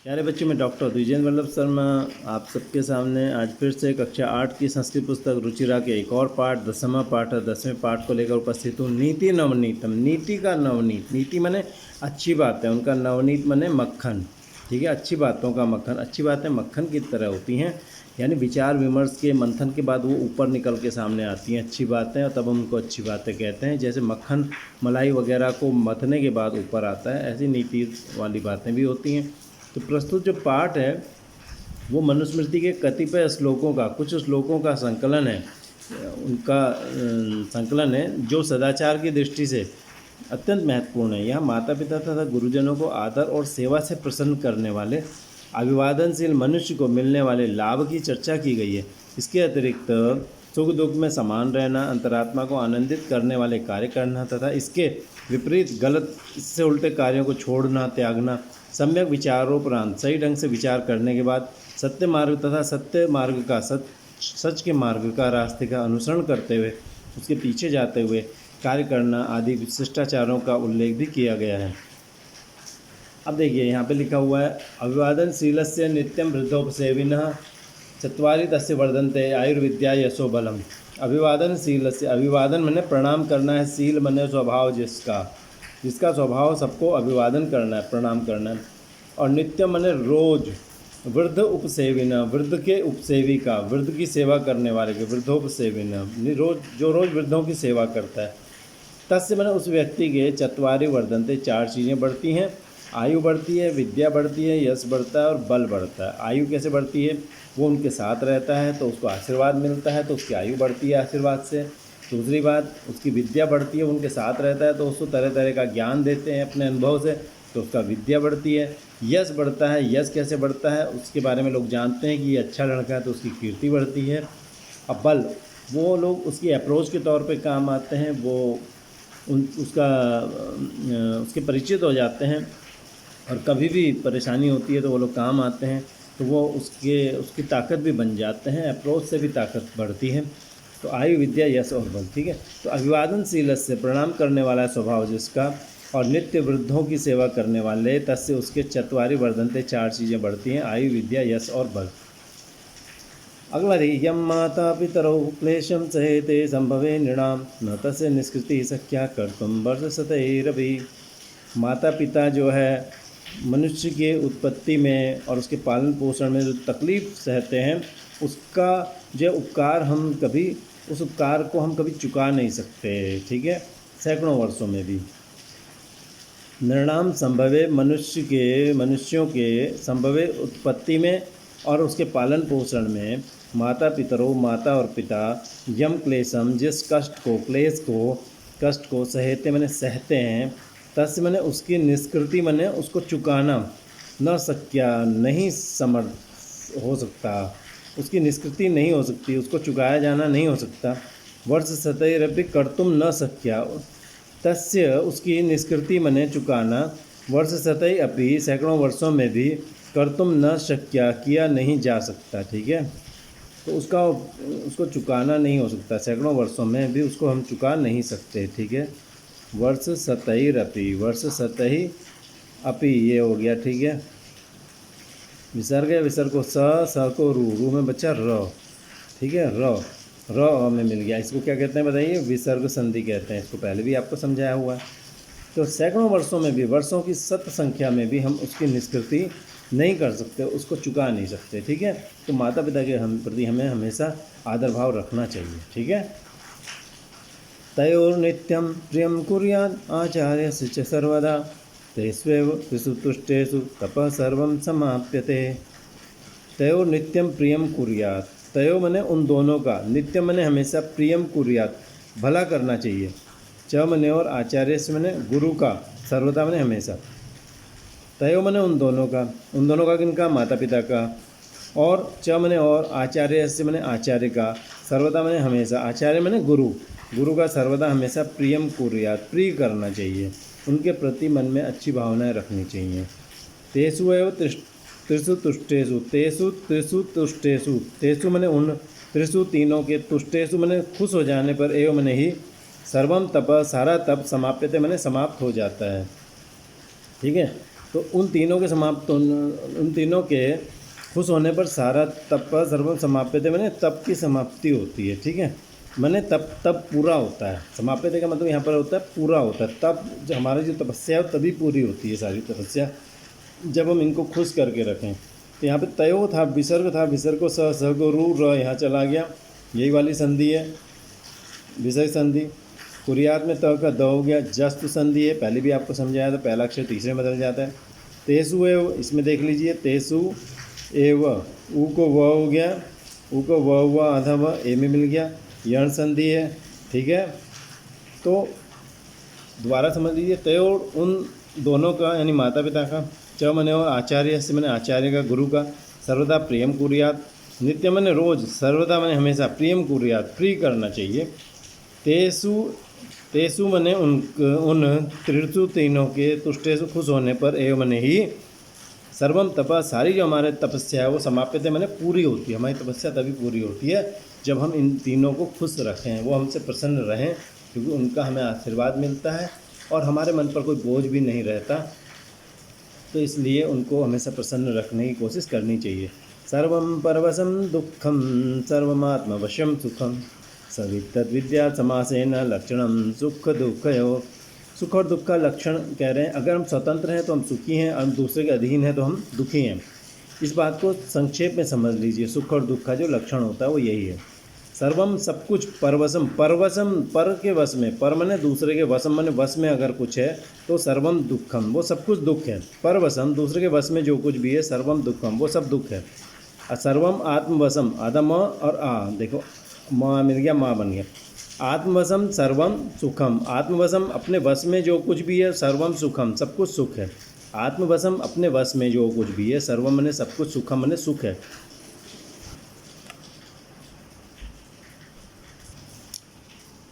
प्यारे बच्चों, मैं डॉक्टर द्विजेंद्र वल्लभ शर्मा आप सबके सामने आज फिर से कक्षा 8 की संस्कृत पुस्तक रुचिरा के एक और पाठ 10वां पाठ है। 10वें पाठ को लेकर उपस्थित हूँ। नीति नवनीतम, नीति का नवनीत। नीति माने अच्छी बात है, उनका नवनीत माने मक्खन। ठीक है, अच्छी बातों का मक्खन। अच्छी बातें मक्खन की तरह होती हैं, यानी विचार विमर्श के मंथन के बाद वो ऊपर निकल के सामने आती हैं अच्छी बातें, और तब हम उनको अच्छी बातें कहते हैं। जैसे मक्खन मलाई वगैरह को मथने के बाद ऊपर आता है, ऐसी नीति वाली बातें भी होती हैं। तो प्रस्तुत जो पाठ है वो मनुस्मृति के कतिपय श्लोकों का, कुछ श्लोकों का संकलन है, उनका संकलन है जो सदाचार की दृष्टि से अत्यंत महत्वपूर्ण है। यहाँ माता पिता तथा गुरुजनों को आदर और सेवा से प्रसन्न करने वाले अभिवादनशील मनुष्य को मिलने वाले लाभ की चर्चा की गई है। इसके अतिरिक्त सुख दुख में समान रहना, अंतरात्मा को आनंदित करने वाले कार्य करना तथा इसके विपरीत गलत, इससे उल्टे कार्यों को छोड़ना, त्यागना, सम्यक विचारोपरांत सही ढंग से विचार करने के बाद सत्य मार्ग तथा सत्य मार्ग का सच के मार्ग का रास्ते का अनुसरण करते हुए उसके पीछे जाते हुए कार्य करना आदि शिष्टाचारों का उल्लेख भी किया गया है। अब देखिए यहाँ पे लिखा हुआ है, अभिवादनशीलस्य नित्यम वृद्धोपसेविनः चत्वारि तस्य वर्धन्ते आयुर्विद्या यशो बलम। अभिवादनशीलस्य, अभिवादन मैंने प्रणाम करना है, शील मैंने स्वभाव जिसका स्वभाव सबको अभिवादन करना है, प्रणाम करना है। और नित्य मैंने रोज, वृद्ध उपसेविना, वृद्ध के उपसेवी का, वृद्ध की सेवा करने वाले के, वृद्धोपसेविना रोज, जो रोज वृद्धों की सेवा करता है। तस्य मैंने उस व्यक्ति के चत्वारि वर्धन्ते, चार चीज़ें बढ़ती हैं। आयु बढ़ती है, विद्या बढ़ती है, यश बढ़ता है और बल बढ़ता है। आयु कैसे बढ़ती है? वो उनके साथ रहता है तो उसको आशीर्वाद मिलता है, तो उसकी आयु बढ़ती है आशीर्वाद से। दूसरी बात, उसकी विद्या बढ़ती है, उनके साथ रहता है तो उसको तरह तरह का ज्ञान देते हैं अपने अनुभव से, तो उसका विद्या बढ़ती है। यश बढ़ता है, यश कैसे बढ़ता है उसके बारे में लोग जानते हैं कि ये अच्छा लड़का है तो उसकी कीर्ति बढ़ती है। अब बल, वो लोग उसकी अप्रोच के तौर पे काम आते हैं, वो उसके परिचित हो जाते हैं, और कभी भी परेशानी होती है तो वो लोग काम आते हैं, तो वो उसकी ताकत भी बन जाते हैं, अप्रोच से भी ताकत बढ़ती है। तो आयु विद्या यश और बल। ठीक है, तो अभिवादनशील से, प्रणाम करने वाला स्वभाव जिसका, और नित्य वृद्धों की सेवा करने वाले, तस्य उसके चत्वारि वर्धन्ते, चार चीज़ें बढ़ती हैं, आयु विद्या यश और बल। अगला देखिए, यम माता पितरौ क्लेशम सहेते संभवे नृणाम न तस्य निष्कृति सख्या कर्तुम वर्ष सतैरपि। माता पिता जो है मनुष्य के उत्पत्ति में और उसके पालन पोषण में जो तकलीफ़ सहते हैं, उसका जो उपकार उस उपकार को हम कभी चुका नहीं सकते। ठीक है, सैकड़ों वर्षों में भी। नृणाम संभवे, मनुष्यों के संभवे उत्पत्ति में और उसके पालन पोषण में, माता पितरों, माता और पिता, यम क्लेशम, जिस कष्ट को सहेते मैंने सहते हैं, तस्य मैंने उसकी निष्कृति मैंने उसको चुकाना, न शक्या नहीं समर्थ हो सकता, उसकी निष्कृति नहीं हो सकती, उसको चुकाया जाना नहीं हो सकता। वर्ष सतैरपि कर्तुम न शक्या, तस्य उसकी निष्कृति मैंने चुकाना, वर्ष सतै अपि, सैकड़ों वर्षों में भी, कर्तुम न शक्या, किया नहीं जा सकता। ठीक है, तो उसको चुकाना नहीं हो सकता, सैकड़ों वर्षों में भी उसको हम चुका नहीं सकते। ठीक है, वर्ष सतैरपि, वर्ष सतहि अपि ये हो गया। ठीक है, विसर्ग है, विसर्ग को स को रू में बच्चा र। ठीक है, र में मिल गया। इसको क्या कहते हैं बताइए? विसर्ग संधि कहते हैं। इसको पहले भी आपको समझाया हुआ है। तो सैकड़ों वर्षों में भी, वर्षों की शत संख्या में भी हम उसकी निष्कृति नहीं कर सकते, उसको चुका नहीं सकते। ठीक है, तो माता पिता के प्रति हमें हमेशा आदर भाव रखना चाहिए। ठीक है, तयोर्नित्यं प्रियं कुर्यात् आचार्यस्य च सर्वदा तेष्वेव त्रिषु तुष्टेषु तपः सर्वं समाप्यते। तयोर नित्यम प्रियम कुर्यात्, तयो मने उन दोनों का, नित्यम मने हमेशा, प्रियम कुर्यात् भला करना चाहिए, च मने और, आचार्य से मने गुरु का, सर्वदा मने हमेशा। तयो मने उन दोनों का किनका? माता पिता का। और च मने और, आचार्य से मने आचार्य का, सर्वदा मने हमेशा, आचार्य मने गुरु का सर्वदा हमेशा प्रियम कुर्यात्, प्रिय करना चाहिए, उनके प्रति मन में अच्छी भावनाएं रखनी चाहिए। तेषु एव त्रिषु तुष्टेषु, त्रिषु तुष्टेषु, तेषु मने उन, त्रिषु तीनों के, तुष्टेषु मने खुश हो जाने पर, एव मने ही, सर्वम तप सारा तप, समाप्यते मने समाप्त हो जाता है। ठीक है, तो उन तीनों के समाप्त उन तीनों के खुश होने पर सारा तप सर्वम समाप्यते मैंने तप की समाप्ति होती है। ठीक है, मैंने तब पूरा होता है। समाप्यते का मतलब यहाँ पर होता है पूरा होता है। तब जो हमारी जो तपस्या है तभी पूरी होती है सारी तपस्या, जब हम इनको खुश करके रखें। तो यहाँ पे तयो था, विसर्ग था, विसर्ग को स को रू र यहाँ चला गया, यही वाली संधि है विसर्ग संधि। कुरियात में त का द हो गया, जस्त संधि है, पहले भी आपको समझाया था, पहला अक्षर तीसरे में बदल जाता है। तेसु एव, इसमें देख लीजिए तेसु एव, ऊ को व हो गया, ऊ को व हुआ आधा व ए में मिल गया, यण संधि है। ठीक है, तो दोबारा समझ लीजिए, तयो उन दोनों का यानी माता पिता का, च मने और आचार्य से मैंने आचार्य का, गुरु का, सर्वदा प्रियम कुरियात, नित्य मैंने रोज, सर्वदा मैंने हमेशा, प्रियम कुरियात प्रिय करना चाहिए। तेसु मने उन त्रिषु तीनों के तुष्टेषु खुश होने पर, एवं मने ही सर्वम तपा सारी जो हमारे तपस्या है वो समाप्यते मैंने पूरी होती है। हमारी तपस्या तभी पूरी होती है जब हम इन तीनों को खुश रखें, वो हमसे प्रसन्न रहें, क्योंकि उनका हमें आशीर्वाद मिलता है और हमारे मन पर कोई बोझ भी नहीं रहता। तो इसलिए उनको हमेशा प्रसन्न रखने की कोशिश करनी चाहिए। सर्वम परवशम दुखम सर्वमात्मवशम सुखम सवितद्विद्या समासेन लक्षणम सुख दुःखयो। सुख और दुख का लक्षण कह रहे हैं, अगर हम स्वतंत्र हैं तो हम सुखी हैं, और दूसरे के अधीन हैं तो हम दुखी हैं। इस बात को संक्षेप में समझ लीजिए, सुख और दुख का जो लक्षण होता है वो यही है। सर्वम सब कुछ, परवशम, परवशम पर के वश में, पर मने दूसरे के, वशम मने वश में अगर कुछ है, तो सर्वम दुखम वो सब कुछ दुख है। परवशम दूसरे के वश में जो कुछ भी है, सर्वम दुखम वो सब दुख है। सर्वम आत्मवशम, आधा म और आ, देखो माँ मिल गया, माँ बन गया। आत्मवशम सर्वम सुखम, आत्मवशम अपने वश में जो कुछ भी है, सर्वम सुखम सब कुछ सुख है। आत्मवशम अपने वश में जो कुछ भी है, सर्वम मने सब कुछ, सुखम मने सुख है।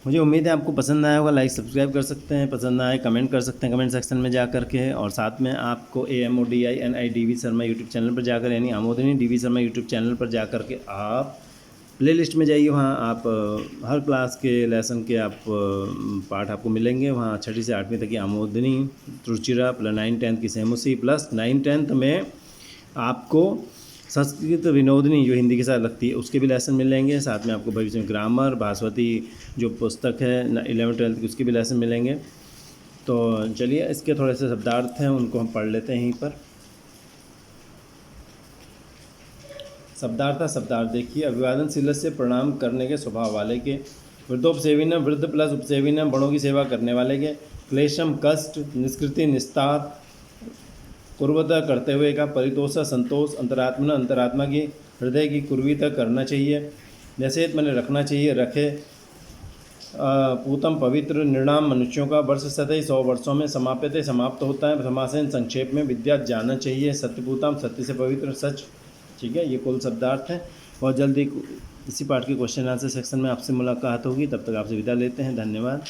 मुझे उम्मीद है आपको पसंद आया होगा। लाइक सब्सक्राइब कर सकते हैं, पसंद आए कमेंट कर सकते हैं कमेंट सेक्शन में जा कर के, और साथ में आपको AMODINI DV Sharma YouTube channel पर जाकर, यानी आमोदिनी DV शर्मा यूट्यूब चैनल पर जा कर के आप प्ले लिस्ट में जाइए, वहाँ आप हर क्लास के लेसन के आप पाठ आपको मिलेंगे। वहाँ 6ठी से 8वीं तक की आमोदिनी, रुचिरा प्लस 9th-10th की सेमुसी प्लस 9th-10th में आपको संस्कृत विनोदनी जो हिंदी के साथ लगती है उसके भी लेसन मिलेंगे। साथ में आपको भविष्य में ग्रामर, भास्वती जो पुस्तक है 11th-12th की उसके भी लेसन मिलेंगे। तो चलिए, इसके थोड़े से शब्दार्थ हैं उनको हम पढ़ लेते हैं यहीं पर। शब्दार्थ देखिए, अभिवादनशील से प्रणाम करने के स्वभाव वाले के, वृद्धोपसेविनम वृद्ध प्लस उपसेविनम बड़ों की सेवा करने वाले के, क्लेशम कष्ट, निष्कृति निस्तार, कुर्वता करते हुए का, परितोषा संतोष, अंतरात्मा अंतरात्मा की, हृदय की कुर्वीता करना चाहिए, जैसे मैंने रखना चाहिए रखे, पूतम पवित्र, निर्णाम मनुष्यों का, वर्ष सतह 100 वर्षों में, समाप्यते समाप्त होता है, समासेन संक्षेप में, विद्या जानना चाहिए, सत्यपूतम सत्य से पवित्र, सच। ठीक है, ये कुल शब्दार्थ हैं। बहुत जल्दी इसी पाठ के क्वेश्चन आंसर सेक्शन में आपसे मुलाकात होगी, तब तक आपसे विदा लेते हैं। धन्यवाद।